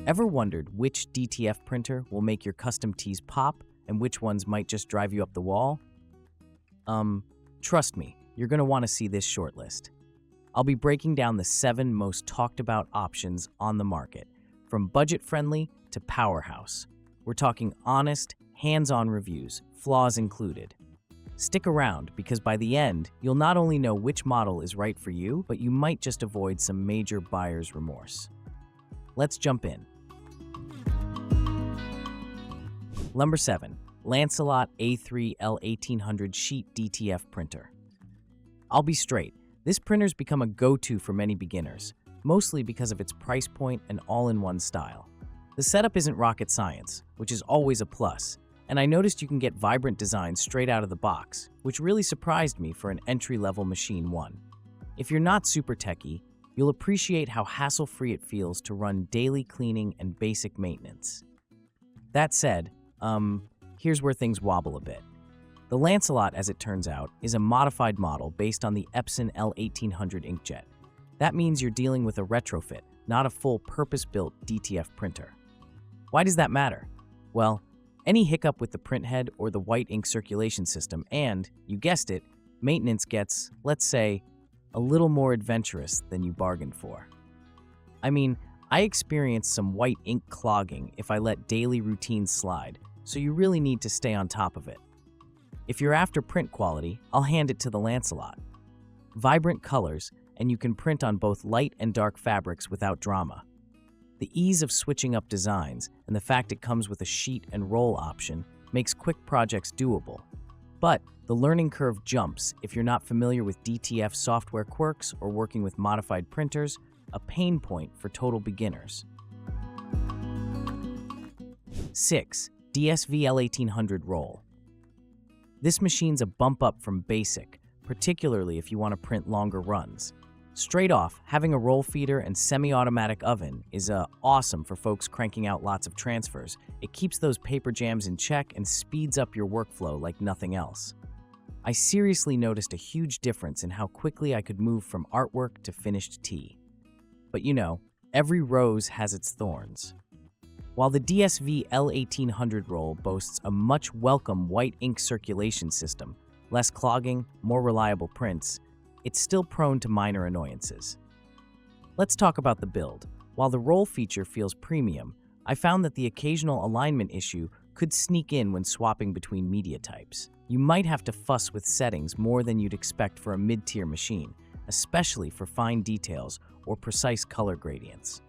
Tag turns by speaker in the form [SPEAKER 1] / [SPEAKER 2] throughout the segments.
[SPEAKER 1] Ever wondered which DTF printer will make your custom tees pop and which ones might just drive you up the wall? Trust me, you're going to want to see this shortlist. I'll be breaking down the 7 most talked about options on the market, from budget-friendly to powerhouse. We're talking honest, hands-on reviews, flaws included. Stick around because by the end, you'll not only know which model is right for you, but you might just avoid some major buyer's remorse. Let's jump in. Number 7. Lancelot A3 L1800 Sheet DTF Printer. I'll be straight, this printer's become a go-to for many beginners, mostly because of its price point and all-in-one style. The setup isn't rocket science, which is always a plus, and I noticed you can get vibrant designs straight out of the box, which really surprised me for an entry-level machine one. If you're not super techy, you'll appreciate how hassle-free it feels to run daily cleaning and basic maintenance. That said, here's where things wobble a bit. The Lancelot, as it turns out, is a modified model based on the Epson L1800 inkjet. That means you're dealing with a retrofit, not a full purpose-built DTF printer. Why does that matter? Well, any hiccup with the printhead or the white ink circulation system and, you guessed it, maintenance gets, let's say, a little more adventurous than you bargained for. I mean, I experienced some white ink clogging if I let daily routines slide, so you really need to stay on top of it. If you're after print quality, I'll hand it to the Lancelot. Vibrant colors, and you can print on both light and dark fabrics without drama. The ease of switching up designs and the fact it comes with a sheet and roll option makes quick projects doable. But the learning curve jumps if you're not familiar with DTF software quirks or working with modified printers, a pain point for total beginners. 6. DSV L1800-Roll. This machine's a bump up from basic, particularly if you want to print longer runs. Straight off, having a roll feeder and semi-automatic oven is awesome for folks cranking out lots of transfers. It keeps those paper jams in check and speeds up your workflow like nothing else. I seriously noticed a huge difference in how quickly I could move from artwork to finished tee. But you know, every rose has its thorns. While the DSV L1800-Roll boasts a much welcome white ink circulation system, less clogging, more reliable prints, it's still prone to minor annoyances. Let's talk about the build. While the roll feature feels premium, I found that the occasional alignment issue could sneak in when swapping between media types. You might have to fuss with settings more than you'd expect for a mid-tier machine, especially for fine details or precise color gradients.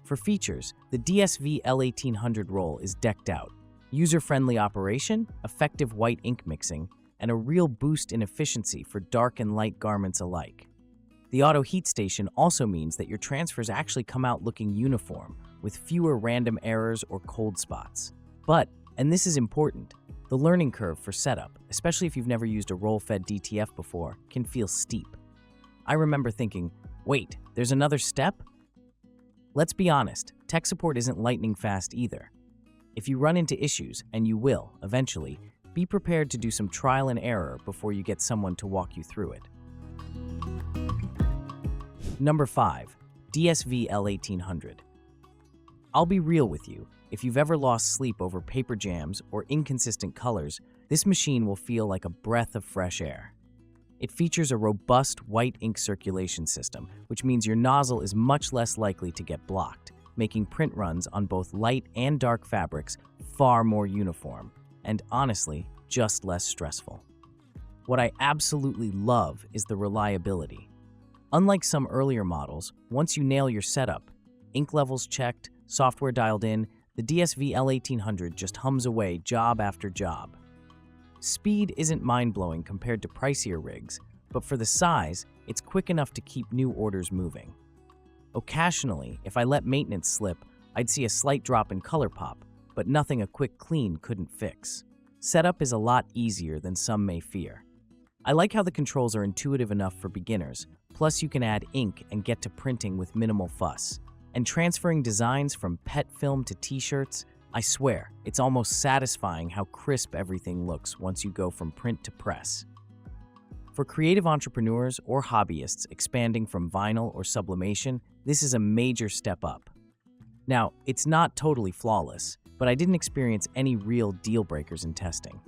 [SPEAKER 1] For features, the DSV L1800-Roll is decked out. User-friendly operation, effective white ink mixing, and a real boost in efficiency for dark and light garments alike. The auto heat station also means that your transfers actually come out looking uniform, with fewer random errors or cold spots. But, and this is important, the learning curve for setup, especially if you've never used a roll-fed DTF before, can feel steep. I remember thinking, wait, there's another step? Let's be honest, tech support isn't lightning fast either. If you run into issues, and you will, eventually, be prepared to do some trial and error before you get someone to walk you through it. Number 5. DSV L1800. I'll be real with you, if you've ever lost sleep over paper jams or inconsistent colors, this machine will feel like a breath of fresh air. It features a robust white ink circulation system, which means your nozzle is much less likely to get blocked, making print runs on both light and dark fabrics far more uniform, and honestly, just less stressful. What I absolutely love is the reliability. Unlike some earlier models, once you nail your setup, ink levels checked, software dialed in, the DSV L1800 just hums away job after job. Speed isn't mind-blowing compared to pricier rigs, but for the size, it's quick enough to keep new orders moving. Occasionally, if I let maintenance slip, I'd see a slight drop in color pop, but nothing a quick clean couldn't fix. Setup is a lot easier than some may fear. I like how the controls are intuitive enough for beginners, plus you can add ink and get to printing with minimal fuss. And transferring designs from pet film to t-shirts, I swear, it's almost satisfying how crisp everything looks once you go from print to press. For creative entrepreneurs or hobbyists expanding from vinyl or sublimation, this is a major step up. Now, it's not totally flawless, but I didn't experience any real deal breakers in testing.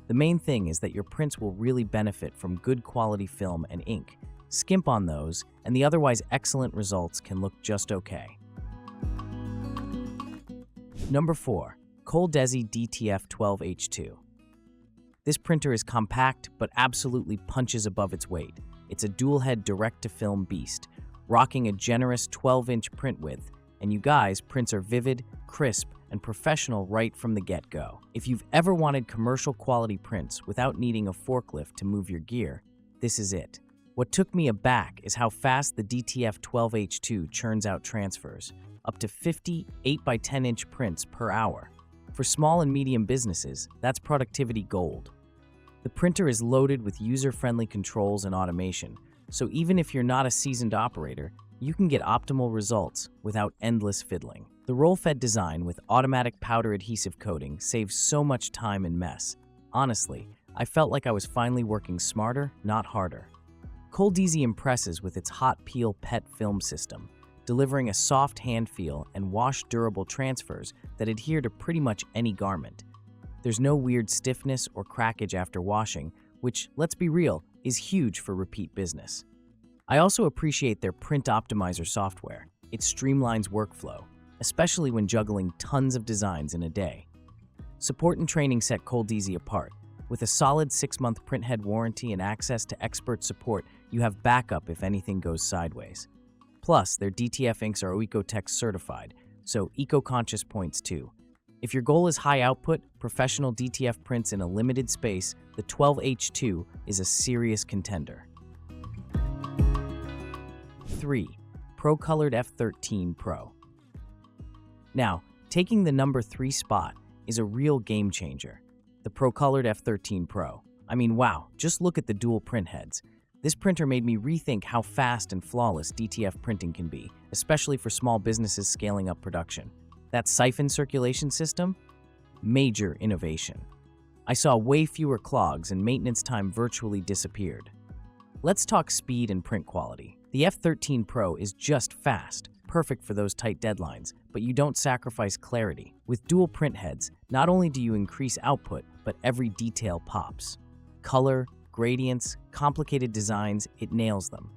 [SPEAKER 1] The main thing is that your prints will really benefit from good quality film and ink. Skimp on those, and the otherwise excellent results can look just okay. Number 4. ColDesi DTF 12H2. This printer is compact, but absolutely punches above its weight. It's a dual-head direct-to-film beast, rocking a generous 12-inch print width, and you guys, prints are vivid, crisp, and professional right from the get-go. If you've ever wanted commercial-quality prints without needing a forklift to move your gear, this is it. What took me aback is how fast the DTF 12H2 churns out transfers, up to 50 8x10-inch prints per hour. For small and medium businesses, that's productivity gold. The printer is loaded with user-friendly controls and automation, so even if you're not a seasoned operator, you can get optimal results without endless fiddling. The roll-fed design with automatic powder adhesive coating saves so much time and mess. Honestly, I felt like I was finally working smarter, not harder. ColDesi impresses with its hot peel PET film system, delivering a soft hand feel and wash-durable transfers that adhere to pretty much any garment. There's no weird stiffness or crackage after washing, which, let's be real, is huge for repeat business. I also appreciate their print optimizer software. It streamlines workflow, especially when juggling tons of designs in a day. Support and training set ColDesi apart. With a solid 6-month printhead warranty and access to expert support, you have backup if anything goes sideways. Plus, their DTF inks are Oecotech certified, so eco-conscious points too. If your goal is high output, professional DTF prints in a limited space, the 12H2 is a serious contender. 3. Procolored F13 Pro. Now, taking the number 3 spot is a real game changer. The Procolored F13 Pro. I mean, wow, just look at the dual print heads. This printer made me rethink how fast and flawless DTF printing can be, especially for small businesses scaling up production. That siphon circulation system? Major innovation. I saw way fewer clogs and maintenance time virtually disappeared. Let's talk speed and print quality. The F13 Pro is just fast, perfect for those tight deadlines, but you don't sacrifice clarity. With dual print heads, not only do you increase output, but every detail pops. Color, gradients, complicated designs, it nails them.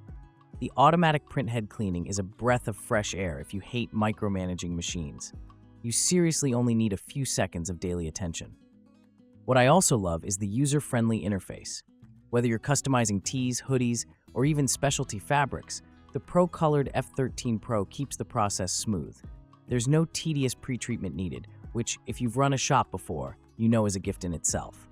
[SPEAKER 1] The automatic printhead cleaning is a breath of fresh air if you hate micromanaging machines. You seriously only need a few seconds of daily attention. What I also love is the user-friendly interface. Whether you're customizing tees, hoodies, or even specialty fabrics, the Procolored F13 Pro keeps the process smooth. There's no tedious pre-treatment needed, which, if you've run a shop before, you know is a gift in itself.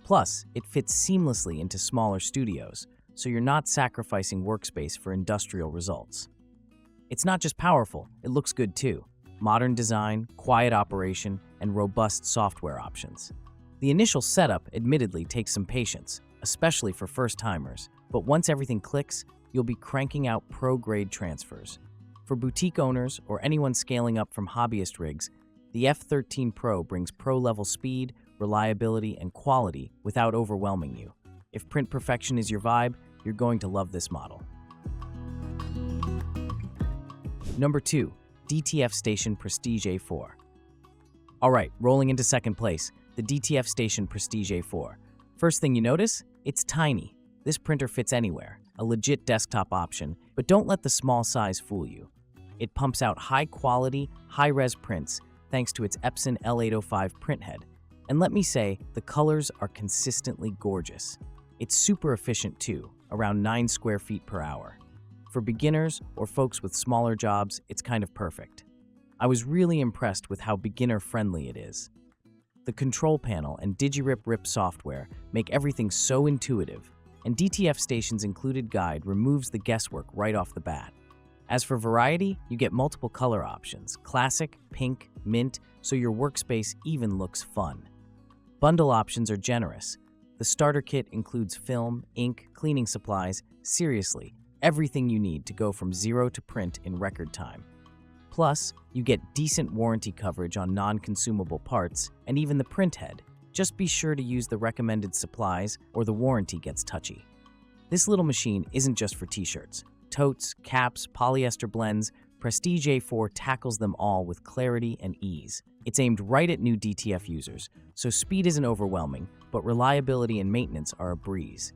[SPEAKER 1] Plus, it fits seamlessly into smaller studios, so you're not sacrificing workspace for industrial results. It's not just powerful, it looks good too. Modern design, quiet operation, and robust software options. The initial setup admittedly takes some patience, especially for first-timers, but once everything clicks, you'll be cranking out pro-grade transfers. For boutique owners or anyone scaling up from hobbyist rigs, the F13 Pro brings pro-level speed, reliability, and quality without overwhelming you. If print perfection is your vibe, you're going to love this model. Number 2. DTF STATION Prestige A4. Alright, rolling into second place, the DTF STATION Prestige A4. First thing you notice? It's tiny. This printer fits anywhere, a legit desktop option, but don't let the small size fool you. It pumps out high-quality, high-res prints thanks to its Epson L805 printhead. And let me say, the colors are consistently gorgeous. It's super efficient too, around 9 square feet per hour. For beginners or folks with smaller jobs, it's kind of perfect. I was really impressed with how beginner-friendly it is. The control panel and DigiRip software make everything so intuitive, and DTF Station's included guide removes the guesswork right off the bat. As for variety, you get multiple color options, classic, pink, mint, so your workspace even looks fun. Bundle options are generous. The starter kit includes film, ink, cleaning supplies, seriously, everything you need to go from zero to print in record time. Plus, you get decent warranty coverage on non-consumable parts and even the printhead. Just be sure to use the recommended supplies or the warranty gets touchy. This little machine isn't just for t-shirts. Totes, caps, polyester blends, Prestige A4 tackles them all with clarity and ease. It's aimed right at new DTF users, so speed isn't overwhelming, but reliability and maintenance are a breeze.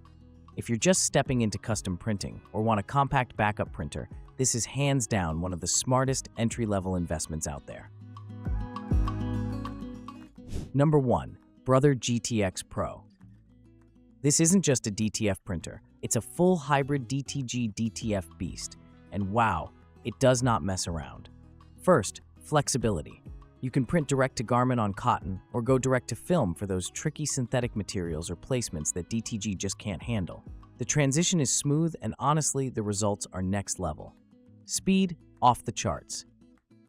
[SPEAKER 1] If you're just stepping into custom printing or want a compact backup printer, this is hands down one of the smartest entry-level investments out there. Number 1. Brother GTX Pro. This isn't just a DTF printer, it's a full hybrid DTG DTF beast, and wow, it does not mess around. First, flexibility. You can print direct to garment on cotton or go direct to film for those tricky synthetic materials or placements that DTG just can't handle. The transition is smooth and honestly, the results are next level. Speed, off the charts.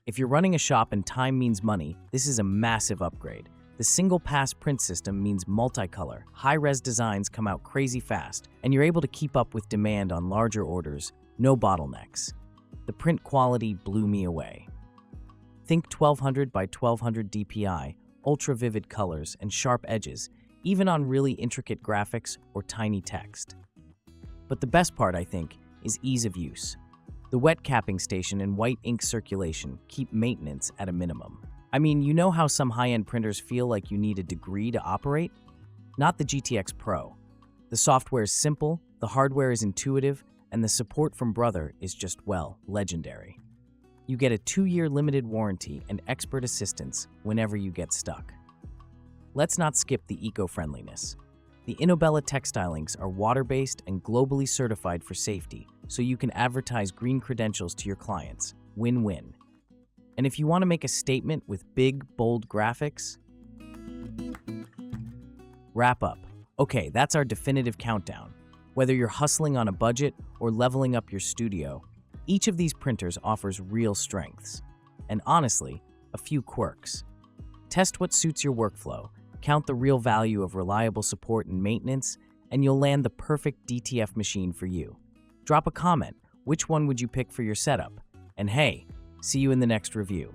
[SPEAKER 1] If you're running a shop and time means money, this is a massive upgrade. The single-pass print system means multicolor, high-res designs come out crazy fast, and you're able to keep up with demand on larger orders, no bottlenecks. The print quality blew me away. Think 1200 by 1200 DPI, ultra-vivid colors, and sharp edges, even on really intricate graphics or tiny text. But the best part, I think, is ease of use. The wet capping station and white ink circulation keep maintenance at a minimum. I mean, you know how some high-end printers feel like you need a degree to operate? Not the GTX Pro. The software is simple, the hardware is intuitive, and the support from Brother is just, well, legendary. You get a 2-year limited warranty and expert assistance whenever you get stuck. Let's not skip the eco-friendliness. The Inobella textile inks are water-based and globally certified for safety, so you can advertise green credentials to your clients. Win-win. And if you want to make a statement with big, bold graphics, wrap up. Okay, that's our definitive countdown. Whether you're hustling on a budget or leveling up your studio, each of these printers offers real strengths, and honestly, a few quirks. Test what suits your workflow, count the real value of reliable support and maintenance, and you'll land the perfect DTF machine for you. Drop a comment, which one would you pick for your setup? And hey, see you in the next review.